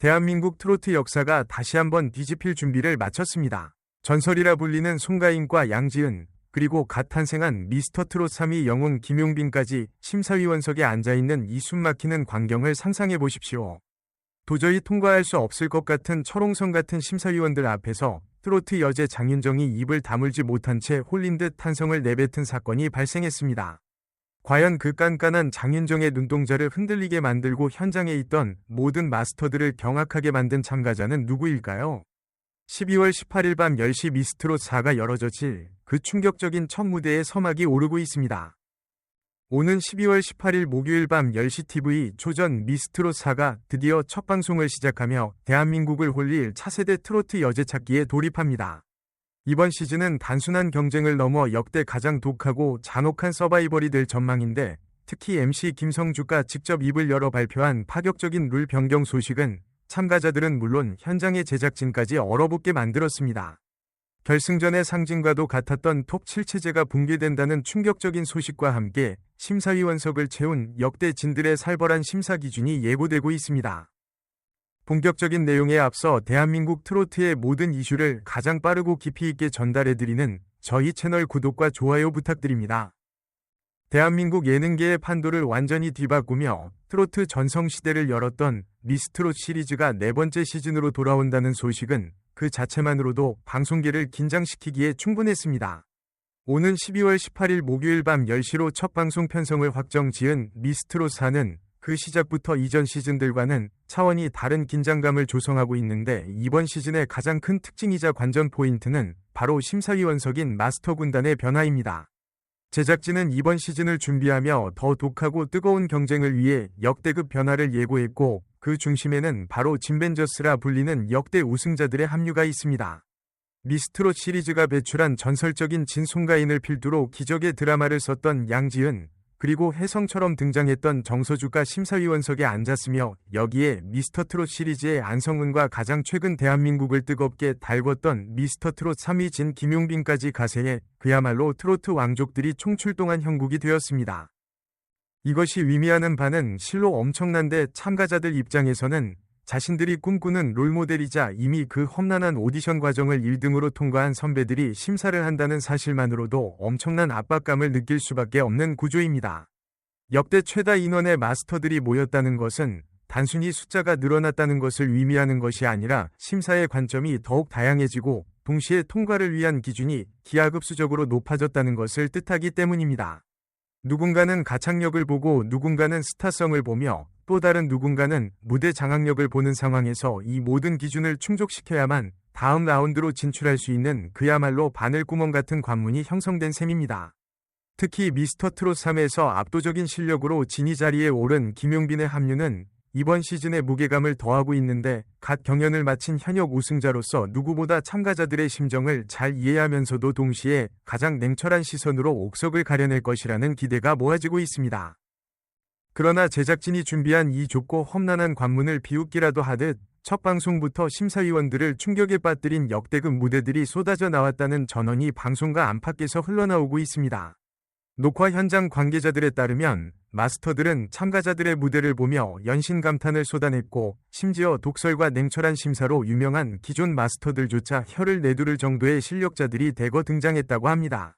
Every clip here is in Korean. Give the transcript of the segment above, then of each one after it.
대한민국 트로트 역사가 다시 한번 뒤집힐 준비를 마쳤습니다. 전설이라 불리는 송가인과 양지은, 그리고 갓 탄생한 미스터트롯 3위 영웅 김용빈까지 심사위원석에 앉아있는 이 숨막히는 광경을 상상해 보십시오. 도저히 통과할 수 없을 것 같은 철옹성 같은 심사위원들 앞에서 트로트 여제 장윤정이 입을 다물지 못한 채 홀린 듯 탄성을 내뱉은 사건이 발생했습니다. 과연 그 깐깐한 장윤정의 눈동자를 흔들리게 만들고 현장에 있던 모든 마스터들을 경악하게 만든 참가자는 누구일까요? 12월 18일 밤 10시 미스트롯 4가 열어져질 그 충격적인 첫 무대에 서막이 오르고 있습니다. 오는 12월 18일 목요일 밤 10시 TV 초전 미스트롯 4가 드디어 첫 방송을 시작하며 대한민국을 홀릴 차세대 트로트 여제 찾기에 돌입합니다. 이번 시즌은 단순한 경쟁을 넘어 역대 가장 독하고 잔혹한 서바이벌이 될 전망인데, 특히 MC 김성주가 직접 입을 열어 발표한 파격적인 룰 변경 소식은 참가자들은 물론 현장의 제작진까지 얼어붙게 만들었습니다. 결승전의 상징과도 같았던 톱7 체제가 붕괴된다는 충격적인 소식과 함께 심사위원석을 채운 역대 진들의 살벌한 심사 기준이 예고되고 있습니다. 본격적인 내용에 앞서 대한민국 트로트의 모든 이슈를 가장 빠르고 깊이 있게 전달해드리는 저희 채널 구독과 좋아요 부탁드립니다. 대한민국 예능계의 판도를 완전히 뒤바꾸며 트로트 전성시대를 열었던 미스트롯 시리즈가 네 번째 시즌으로 돌아온다는 소식은 그 자체만으로도 방송계를 긴장시키기에 충분했습니다. 오는 12월 18일 목요일 밤 10시로 첫 방송 편성을 확정 지은 미스트롯 4는 그 시작부터 이전 시즌들과는 차원이 다른 긴장감을 조성하고 있는데, 이번 시즌의 가장 큰 특징이자 관전 포인트는 바로 심사위원석인 마스터 군단의 변화입니다. 제작진은 이번 시즌을 준비하며 더 독하고 뜨거운 경쟁을 위해 역대급 변화를 예고했고, 그 중심에는 바로 진벤저스라 불리는 역대 우승자들의 합류가 있습니다. 미스트롯 시리즈가 배출한 전설적인 진송가인을 필두로 기적의 드라마를 썼던 양지은, 그리고 혜성처럼 등장했던 정서주가 심사위원석에 앉았으며, 여기에 미스터트롯 시리즈의 안성은과 가장 최근 대한민국을 뜨겁게 달궜던 미스터트롯 3위 진 김용빈까지 가세해 그야말로 트로트 왕족들이 총출동한 형국이 되었습니다. 이것이 의미하는 바는 실로 엄청난데, 참가자들 입장에서는 자신들이 꿈꾸는 롤모델이자 이미 그 험난한 오디션 과정을 1등으로 통과한 선배들이 심사를 한다는 사실만으로도 엄청난 압박감을 느낄 수밖에 없는 구조입니다. 역대 최다 인원의 마스터들이 모였다는 것은 단순히 숫자가 늘어났다는 것을 의미하는 것이 아니라, 심사의 관점이 더욱 다양해지고 동시에 통과를 위한 기준이 기하급수적으로 높아졌다는 것을 뜻하기 때문입니다. 누군가는 가창력을 보고 누군가는 스타성을 보며 또 다른 누군가는 무대 장악력을 보는 상황에서 이 모든 기준을 충족시켜야만 다음 라운드로 진출할 수 있는 그야말로 바늘구멍 같은 관문이 형성된 셈입니다. 특히 미스터트롯 3에서 압도적인 실력으로 진위 자리에 오른 김용빈의 합류는 이번 시즌의 무게감을 더하고 있는데, 갓 경연을 마친 현역 우승자로서 누구보다 참가자들의 심정을 잘 이해하면서도 동시에 가장 냉철한 시선으로 옥석을 가려낼 것이라는 기대가 모아지고 있습니다. 그러나 제작진이 준비한 이 좁고 험난한 관문을 비웃기라도 하듯 첫 방송부터 심사위원들을 충격에 빠뜨린 역대급 무대들이 쏟아져 나왔다는 전언이 방송과 안팎에서 흘러나오고 있습니다. 녹화 현장 관계자들에 따르면 마스터들은 참가자들의 무대를 보며 연신 감탄을 쏟아냈고, 심지어 독설과 냉철한 심사로 유명한 기존 마스터들조차 혀를 내두를 정도의 실력자들이 대거 등장했다고 합니다.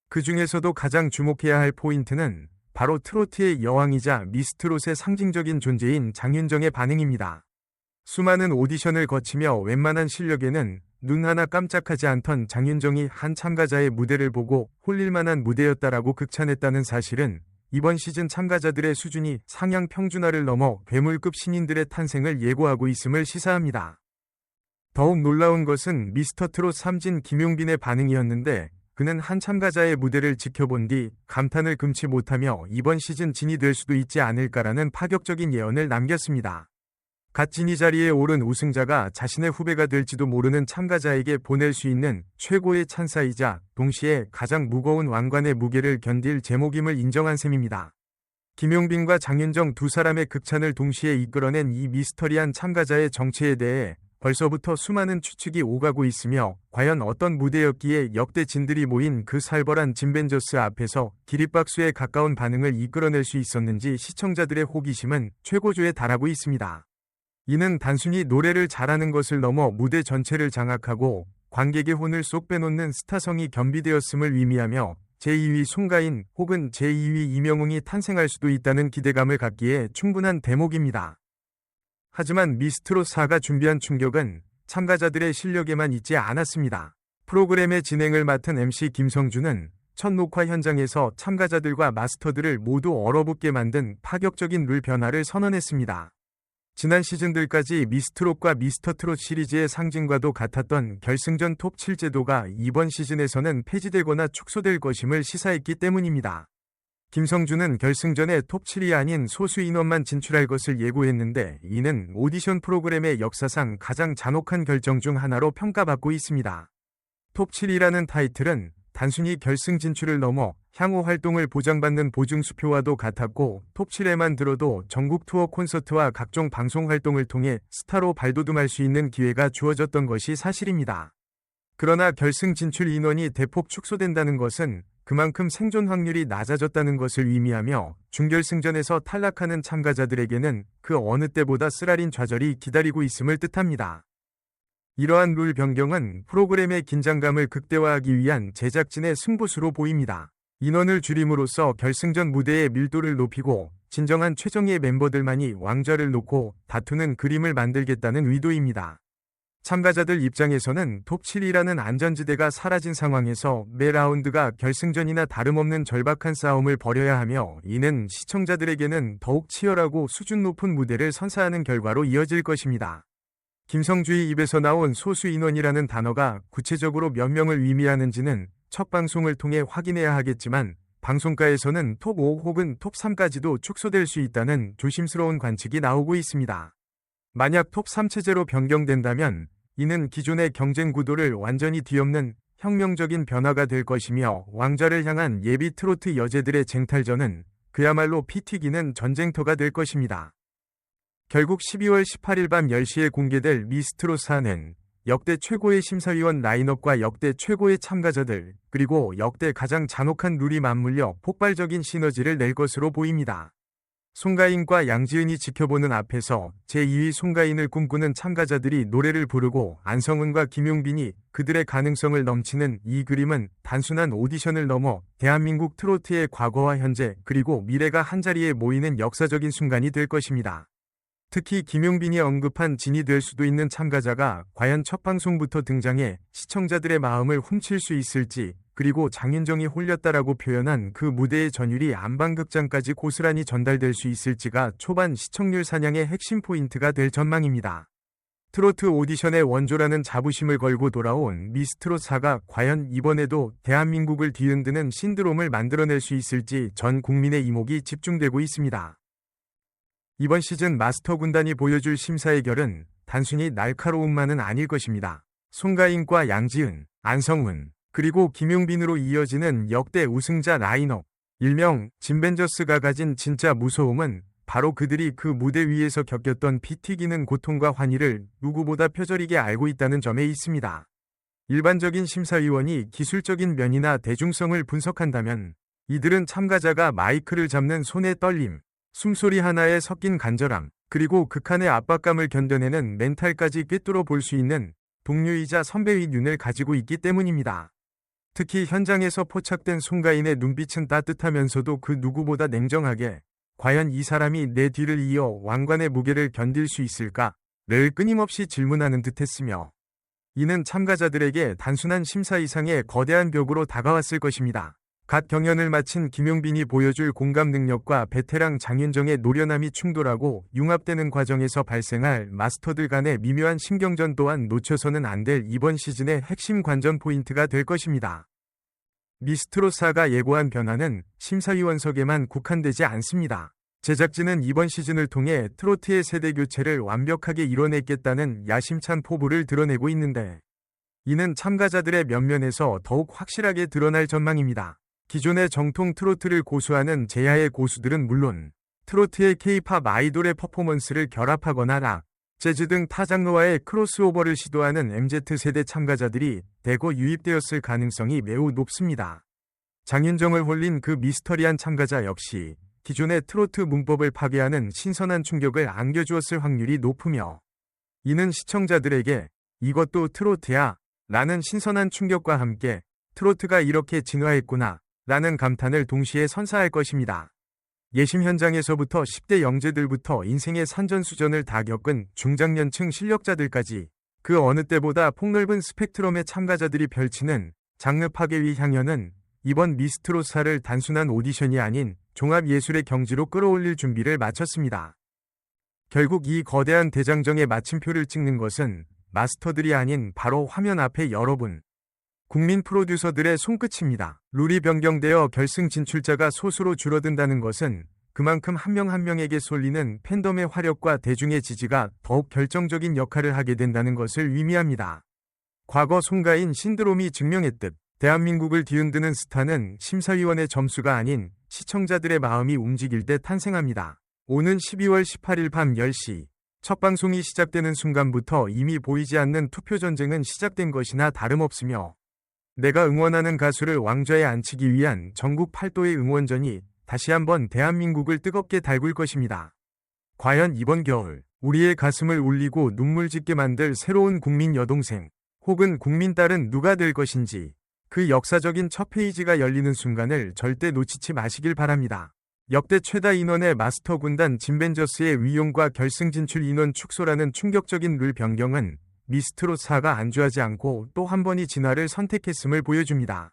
그 중에서도 가장 주목해야 할 포인트는 바로 트로트의 여왕이자 미스트롯의 상징적인 존재인 장윤정의 반응입니다. 수많은 오디션을 거치며 웬만한 실력에는 눈 하나 깜짝하지 않던 장윤정이 한 참가자의 무대를 보고 홀릴만한 무대였다라고 극찬했다는 사실은 이번 시즌 참가자들의 수준이 상향 평준화를 넘어 괴물급 신인들의 탄생을 예고하고 있음을 시사합니다. 더욱 놀라운 것은 미스터트롯 3진 김용빈의 반응이었는데, 그는 한 참가자의 무대를 지켜본 뒤 감탄을 금치 못하며 이번 시즌 진이 될 수도 있지 않을까라는 파격적인 예언을 남겼습니다. 갓 진위 자리에 오른 우승자가 자신의 후배가 될지도 모르는 참가자에게 보낼 수 있는 최고의 찬사이자 동시에 가장 무거운 왕관의 무게를 견딜 제목임을 인정한 셈입니다. 김용빈과 장윤정 두 사람의 극찬을 동시에 이끌어낸 이 미스터리한 참가자의 정체에 대해 벌써부터 수많은 추측이 오가고 있으며, 과연 어떤 무대였기에 역대 진들이 모인 그 살벌한 진벤저스 앞에서 기립박수에 가까운 반응을 이끌어낼 수 있었는지 시청자들의 호기심은 최고조에 달하고 있습니다. 이는 단순히 노래를 잘하는 것을 넘어 무대 전체를 장악하고 관객의 혼을 쏙 빼놓는 스타성이 겸비되었음을 의미하며 제2위 송가인 혹은 제2위 이명웅이 탄생할 수도 있다는 기대감을 갖기에 충분한 대목입니다. 하지만 미스트롯 4가 준비한 충격은 참가자들의 실력에만 있지 않았습니다. 프로그램의 진행을 맡은 MC 김성주는 첫 녹화 현장에서 참가자들과 마스터들을 모두 얼어붙게 만든 파격적인 룰 변화를 선언했습니다. 지난 시즌들까지 미스트롯과 미스터트롯 시리즈의 상징과도 같았던 결승전 톱7 제도가 이번 시즌에서는 폐지되거나 축소될 것임을 시사했기 때문입니다. 김성주는 결승전에 톱7이 아닌 소수 인원만 진출할 것을 예고했는데 이는 오디션 프로그램의 역사상 가장 잔혹한 결정 중 하나로 평가받고 있습니다. 톱7이라는 타이틀은 단순히 결승 진출을 넘어 향후 활동을 보장받는 보증수표와도 같았고 톱7에만 들어도 전국 투어 콘서트와 각종 방송 활동을 통해 스타로 발돋움할 수 있는 기회가 주어졌던 것이 사실입니다. 그러나 결승 진출 인원이 대폭 축소된다는 것은 그만큼 생존 확률이 낮아졌다는 것을 의미하며 준결승전에서 탈락하는 참가자들에게는 그 어느 때보다 쓰라린 좌절이 기다리고 있음을 뜻합니다. 이러한 룰 변경은 프로그램의 긴장감을 극대화하기 위한 제작진의 승부수로 보입니다. 인원을 줄임으로써 결승전 무대의 밀도를 높이고 진정한 최정예 멤버들만이 왕좌를 놓고 다투는 그림을 만들겠다는 의도입니다. 참가자들 입장에서는 톱7이라는 안전지대가 사라진 상황에서 매 라운드가 결승전이나 다름없는 절박한 싸움을 벌여야 하며 이는 시청자들에게는 더욱 치열하고 수준 높은 무대를 선사하는 결과로 이어질 것입니다. 김성주의 입에서 나온 소수 인원이라는 단어가 구체적으로 몇 명을 의미하는지는 첫 방송을 통해 확인해야 하겠지만 방송가에서는 톱5 혹은 톱3까지도 축소될 수 있다는 조심스러운 관측이 나오고 있습니다. 만약 톱3 체제로 변경된다면 이는 기존의 경쟁 구도를 완전히 뒤엎는 혁명적인 변화가 될 것이며 왕좌를 향한 예비 트로트 여제들의 쟁탈전은 그야말로 피 튀기는 전쟁터가 될 것입니다. 결국 12월 18일 밤 10시에 공개될 미스트롯 4는 역대 최고의 심사위원 라인업과 역대 최고의 참가자들 그리고 역대 가장 잔혹한 룰이 맞물려 폭발적인 시너지를 낼 것으로 보입니다. 송가인과 양지은이 지켜보는 앞에서 제2위 송가인을 꿈꾸는 참가자들이 노래를 부르고 안성훈과 김용빈이 그들의 가능성을 넘치는 이 그림은 단순한 오디션을 넘어 대한민국 트로트의 과거와 현재 그리고 미래가 한자리에 모이는 역사적인 순간이 될 것입니다. 특히 김용빈이 언급한 진이 될 수도 있는 참가자가 과연 첫 방송부터 등장해 시청자들의 마음을 훔칠 수 있을지 그리고 장윤정이 홀렸다라고 표현한 그 무대의 전율이 안방극장까지 고스란히 전달될 수 있을지가 초반 시청률 사냥의 핵심 포인트가 될 전망입니다. 트로트 오디션의 원조라는 자부심을 걸고 돌아온 미스트롯 4가 과연 이번에도 대한민국을 뒤흔드는 신드롬을 만들어낼 수 있을지 전 국민의 이목이 집중되고 있습니다. 이번 시즌 마스터 군단이 보여줄 심사의 결은 단순히 날카로움만은 아닐 것입니다. 송가인과 양지은, 안성훈, 그리고 김용빈으로 이어지는 역대 우승자 라인업, 일명 진벤저스가 가진 진짜 무서움은 바로 그들이 그 무대 위에서 겪었던 피 튀기는 고통과 환희를 누구보다 표절이게 알고 있다는 점에 있습니다. 일반적인 심사위원이 기술적인 면이나 대중성을 분석한다면 이들은 참가자가 마이크를 잡는 손의 떨림, 숨소리 하나에 섞인 간절함, 그리고 극한의 압박감을 견뎌내는 멘탈까지 꿰뚫어 볼 수 있는 동료이자 선배의 눈을 가지고 있기 때문입니다. 특히 현장에서 포착된 송가인의 눈빛은 따뜻하면서도 그 누구보다 냉정하게 과연 이 사람이 내 뒤를 이어 왕관의 무게를 견딜 수 있을까를 끊임없이 질문하는 듯했으며 이는 참가자들에게 단순한 심사 이상의 거대한 벽으로 다가왔을 것입니다. 갓 경연을 마친 김용빈이 보여줄 공감 능력과 베테랑 장윤정의 노련함이 충돌하고 융합되는 과정에서 발생할 마스터들 간의 미묘한 신경전 또한 놓쳐서는 안 될 이번 시즌의 핵심 관전 포인트가 될 것입니다. 미스트롯 4가 예고한 변화는 심사위원석에만 국한되지 않습니다. 제작진은 이번 시즌을 통해 트로트의 세대 교체를 완벽하게 이뤄냈겠다는 야심찬 포부를 드러내고 있는데 이는 참가자들의 면면에서 더욱 확실하게 드러날 전망입니다. 기존의 정통 트로트를 고수하는 제야의 고수들은 물론 트로트의 K-팝 아이돌의 퍼포먼스를 결합하거나 락, 재즈 등 타 장르와의 크로스오버를 시도하는 MZ세대 참가자들이 대거 유입되었을 가능성이 매우 높습니다. 장윤정을 홀린 그 미스터리한 참가자 역시 기존의 트로트 문법을 파괴하는 신선한 충격을 안겨주었을 확률이 높으며, 이는 시청자들에게 이것도 트로트야 라는 신선한 충격과 함께 트로트가 이렇게 진화했구나 라는 감탄을 동시에 선사할 것입니다. 예심 현장에서부터 10대 영재들부터 인생의 산전수전을 다 겪은 중장년층 실력자들까지 그 어느 때보다 폭넓은 스펙트럼의 참가자들이 펼치는 장르 파괴의 향연은 이번 미스트롯사를 단순한 오디션이 아닌 종합예술의 경지로 끌어올릴 준비를 마쳤습니다. 결국 이 거대한 대장정의 마침표를 찍는 것은 마스터들이 아닌 바로 화면 앞에 여러분, 국민 프로듀서들의 손끝입니다. 룰이 변경되어 결승 진출자가 소수로 줄어든다는 것은 그만큼 한 명 한 명에게 쏠리는 팬덤의 화력과 대중의 지지가 더욱 결정적인 역할을 하게 된다는 것을 의미합니다. 과거 송가인 신드롬이 증명했듯 대한민국을 뒤흔드는 스타는 심사위원의 점수가 아닌 시청자들의 마음이 움직일 때 탄생합니다. 오는 12월 18일 밤 10시 첫 방송이 시작되는 순간부터 이미 보이지 않는 투표 전쟁은 시작된 것이나 다름없으며, 내가 응원하는 가수를 왕좌에 앉히기 위한 전국 8도의 응원전이 다시 한번 대한민국을 뜨겁게 달굴 것입니다. 과연 이번 겨울 우리의 가슴을 울리고 눈물 짓게 만들 새로운 국민 여동생 혹은 국민 딸은 누가 될 것인지, 그 역사적인 첫 페이지가 열리는 순간을 절대 놓치지 마시길 바랍니다. 역대 최다 인원의 마스터 군단 진벤저스의 위용과 결승 진출 인원 축소라는 충격적인 룰 변경은 미스트롯4가 안주하지 않고 또 한 번의 진화를 선택했음을 보여줍니다.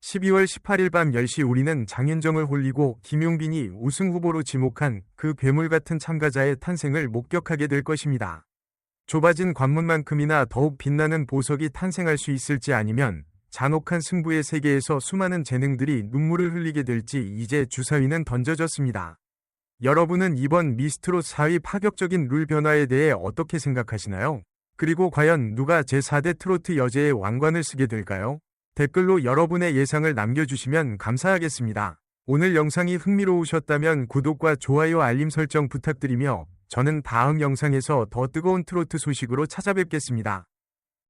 12월 18일 밤 10시 우리는 장윤정을 홀리고 김용빈이 우승 후보로 지목한 그 괴물 같은 참가자의 탄생을 목격하게 될 것입니다. 좁아진 관문만큼이나 더욱 빛나는 보석이 탄생할 수 있을지, 아니면 잔혹한 승부의 세계에서 수많은 재능들이 눈물을 흘리게 될지 이제 주사위는 던져졌습니다. 여러분은 이번 미스트롯 4위 파격적인 룰 변화에 대해 어떻게 생각하시나요? 그리고 과연 누가 제4대 트로트 여제의 왕관을 쓰게 될까요? 댓글로 여러분의 예상을 남겨주시면 감사하겠습니다. 오늘 영상이 흥미로우셨다면 구독과 좋아요 알림 설정 부탁드리며, 저는 다음 영상에서 더 뜨거운 트로트 소식으로 찾아뵙겠습니다.